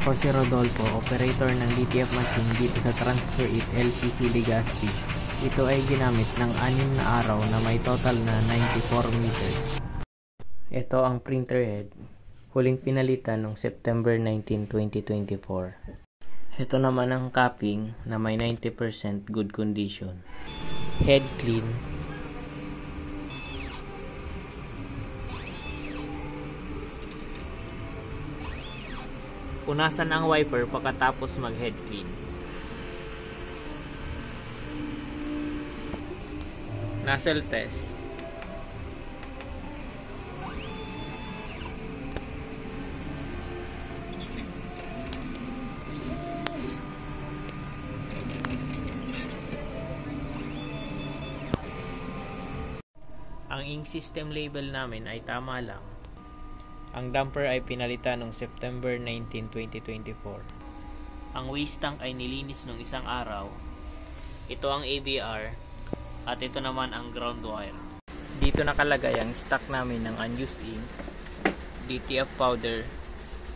Ako si Rodolfo, operator ng DTF machine dito sa Transfer It LCC Legazpi. Ito ay ginamit ng 6 na araw na may total na 94 meters. Ito ang printer head, huling pinalitan noong September 19, 2024. Ito naman ang capping na may 90% good condition. Head clean. Punasan ang wiper pagkatapos mag-head clean. Nozzle test. Ang ink system label namin ay tama lang. Ang damper ay pinalitan noong September 19, 2024. Ang waste tank ay nilinis noong isang araw. Ito ang ABR at ito naman ang ground wire. Dito nakalagay ang stock namin ng unused ink, DTF powder,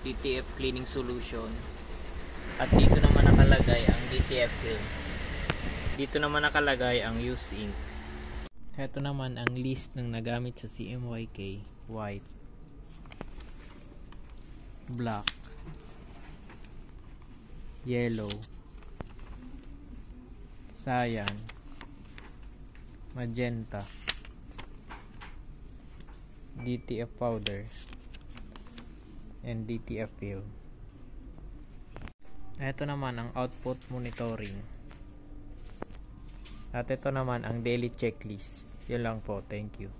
DTF cleaning solution, at dito naman nakalagay ang DTF film. Dito naman nakalagay ang used ink. Ito naman ang list ng nagamit sa CMYK: white, black, yellow, cyan, magenta, DTF powder, and DTF film. Ito naman ang output monitoring. At ito naman ang daily checklist. Yun lang po. Thank you.